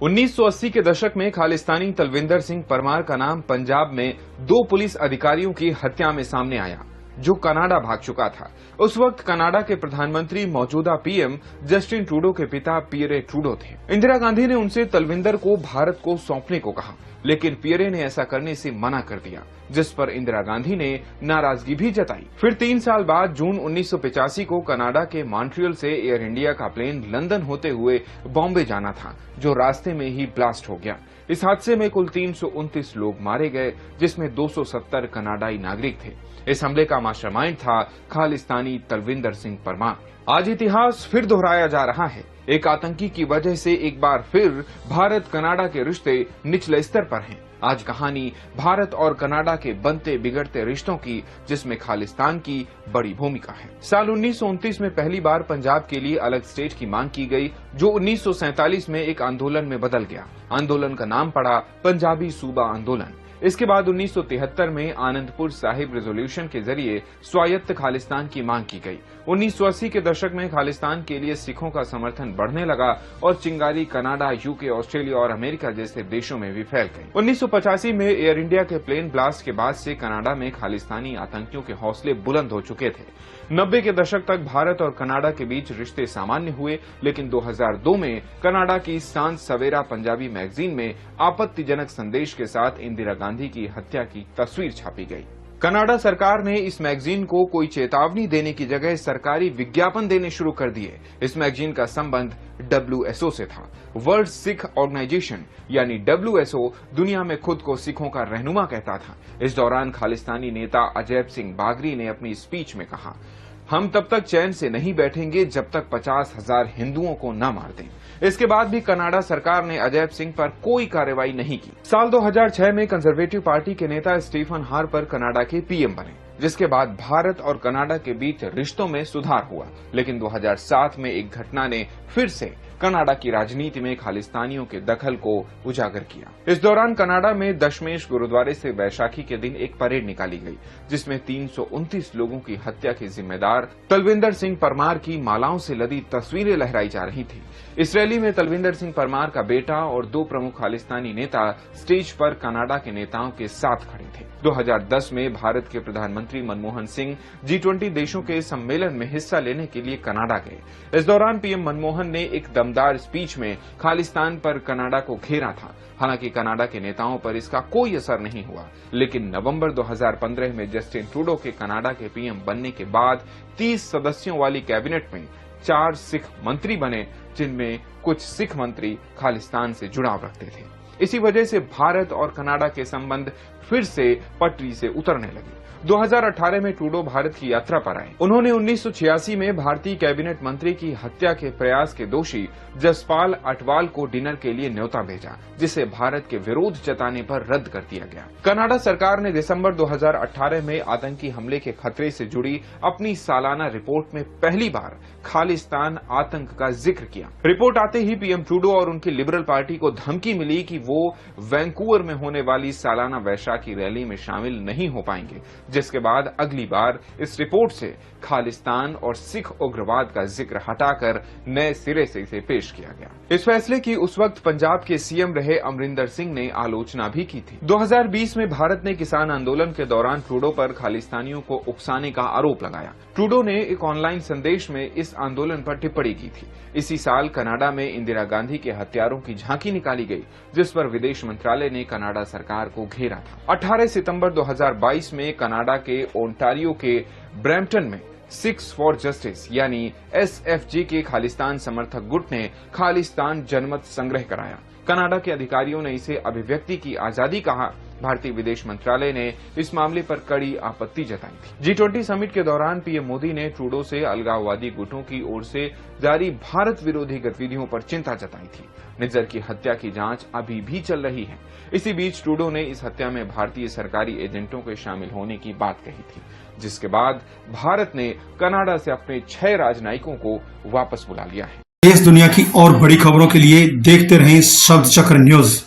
1980 के दशक में खालिस्तानी तलविंदर सिंह परमार का नाम पंजाब में 2 पुलिस अधिकारियों की हत्या में सामने आया, जो कनाडा भाग चुका था। उस वक्त कनाडा के प्रधानमंत्री मौजूदा पीएम जस्टिन ट्रूडो के पिता पियरे ट्रूडो थे। इंदिरा गांधी ने उनसे तलविंदर को भारत को सौंपने को कहा, लेकिन पियरे ने ऐसा करने से मना कर दिया, जिस पर इंदिरा गांधी ने नाराजगी भी जताई। फिर 3 साल बाद जून 1985 को कनाडा के मॉन्ट्रियल से एयर इंडिया का प्लेन लंदन होते हुए बॉम्बे जाना था, जो रास्ते में ही ब्लास्ट हो गया। इस हादसे में कुल 329 लोग मारे गए, जिसमें 270 कनाडाई नागरिक थे। इस हमले का मास्टरमाइंड था खालिस्तानी तलविंदर सिंह परमार। आज इतिहास फिर दोहराया जा रहा है। एक आतंकी की वजह से एक बार फिर भारत कनाडा के रिश्ते निचले स्तर पर हैं। आज कहानी भारत और कनाडा के बनते बिगड़ते रिश्तों की, जिसमें खालिस्तान की बड़ी भूमिका है। साल 1929 में पहली बार पंजाब के लिए अलग स्टेट की मांग की गई, जो 1947 में एक आंदोलन में बदल गया। आंदोलन का नाम पड़ा पंजाबी सूबा आंदोलन। इसके बाद 1973 में आनंदपुर साहिब रेजोल्यूशन के जरिए स्वायत्त खालिस्तान की मांग की गई। 1980 के दशक में खालिस्तान के लिए सिखों का समर्थन बढ़ने लगा और चिंगारी कनाडा, यूके, ऑस्ट्रेलिया और अमेरिका जैसे देशों में भी फैल गई। 1985 में एयर इंडिया के प्लेन ब्लास्ट के बाद से कनाडा में खालिस्तानी आतंकियों के हौसले बुलंद हो चुके थे। 90 के दशक तक भारत और कनाडा के बीच रिश्ते सामान्य हुए, लेकिन 2002 में कनाडा की सांझ सवेरा पंजाबी मैगजीन में आपत्तिजनक संदेश के साथ इंदिरा गांधी की हत्या की तस्वीर छापी गई। कनाडा सरकार ने इस मैगजीन को कोई चेतावनी देने की जगह सरकारी विज्ञापन देने शुरू कर दिए। इस मैगजीन का संबंध WSO से था। वर्ल्ड सिख ऑर्गेनाइजेशन यानी WSO दुनिया में खुद को सिखों का रहनुमा कहता था। इस दौरान खालिस्तानी नेता अजैब सिंह बागरी ने अपनी स्पीच में कहा, हम तब तक चैन से नहीं बैठेंगे जब तक 50,000 हिंदुओं को न मार दें। इसके बाद भी कनाडा सरकार ने अजैब सिंह पर कोई कार्रवाई नहीं की। साल 2006 में कंजर्वेटिव पार्टी के नेता स्टीफन हार्पर कनाडा के पीएम बने, जिसके बाद भारत और कनाडा के बीच रिश्तों में सुधार हुआ। लेकिन 2007 में एक घटना ने फिर से कनाडा की राजनीति में खालिस्तानियों के दखल को उजागर किया। इस दौरान कनाडा में दशमेश गुरुद्वारे से वैशाखी के दिन एक परेड निकाली गई, जिसमें 329 लोगों की हत्या के जिम्मेदार तलविंदर सिंह परमार की मालाओं से लदी तस्वीरें लहराई जा रही थी। इस रैली में तलविंदर सिंह परमार का बेटा और 2 प्रमुख खालिस्तानी नेता स्टेज पर कनाडा के नेताओं के साथ खड़े थे। 2010 में भारत के प्रधानमंत्री मनमोहन सिंह G20 देशों के सम्मेलन में हिस्सा लेने के लिए कनाडा गए। इस दौरान पीएम मनमोहन ने एक दमदार स्पीच में खालिस्तान पर कनाडा को घेरा था। हालांकि कनाडा के नेताओं पर इसका कोई असर नहीं हुआ, लेकिन नवंबर 2015 में जस्टिन ट्रूडो के कनाडा के पीएम बनने के बाद 30 सदस्यों वाली कैबिनेट में 4 सिख मंत्री बने, जिनमें कुछ सिख मंत्री खालिस्तान से जुड़ाव रखते थे। इसी वजह से भारत और कनाडा के संबंध फिर से पटरी से उतरने लगे। 2018 में ट्रूडो भारत की यात्रा पर आए। उन्होंने 1986 में भारतीय कैबिनेट मंत्री की हत्या के प्रयास के दोषी जसपाल अटवाल को डिनर के लिए न्योता भेजा, जिसे भारत के विरोध जताने पर रद्द कर दिया गया। कनाडा सरकार ने दिसंबर 2018 में आतंकी हमले के खतरे से जुड़ी अपनी सालाना रिपोर्ट में पहली बार खालिस्तान आतंक का जिक्र किया। रिपोर्ट आते ही पीएम ट्रूडो और उनकी लिबरल पार्टी को धमकी मिली कि वो वैंकूवर में होने वाली सालाना वैशाखी रैली में शामिल नहीं हो पाएंगे, जिसके बाद अगली बार इस रिपोर्ट से खालिस्तान और सिख उग्रवाद का जिक्र हटाकर नए सिरे से इसे पेश किया गया। इस फैसले की उस वक्त पंजाब के सीएम रहे अमरिंदर सिंह ने आलोचना भी की थी। 2020 में भारत ने किसान आंदोलन के दौरान ट्रूडो पर खालिस्तानियों को उकसाने का आरोप लगाया। ट्रूडो ने एक ऑनलाइन संदेश में इस आंदोलन पर टिप्पणी की थी। इसी साल कनाडा में इंदिरा गांधी के हत्यारों की झांकी निकाली गई, जिस पर विदेश मंत्रालय ने कनाडा सरकार को घेरा था। 18 सितंबर 2022 में कनाडा के ओंटारियो के ब्रैम्पटन में सिक्स फॉर जस्टिस यानी SFG के खालिस्तान समर्थक गुट ने खालिस्तान जनमत संग्रह कराया। कनाडा के अधिकारियों ने इसे अभिव्यक्ति की आजादी कहा। भारतीय विदेश मंत्रालय ने इस मामले पर कड़ी आपत्ति जताई थी। G20 समिट के दौरान पीएम मोदी ने ट्रूडो से अलगाववादी गुटों की ओर से जारी भारत विरोधी गतिविधियों पर चिंता जताई थी। निज्जर की हत्या की जांच अभी भी चल रही है। इसी बीच ट्रूडो ने इस हत्या में भारतीय सरकारी एजेंटों के शामिल होने की बात कही थी, जिसके बाद भारत ने कनाडा से अपने 6 राजनयिकों को वापस बुला लिया है। देश दुनिया की और बड़ी खबरों के लिए देखते रहें शब्द चक्र न्यूज।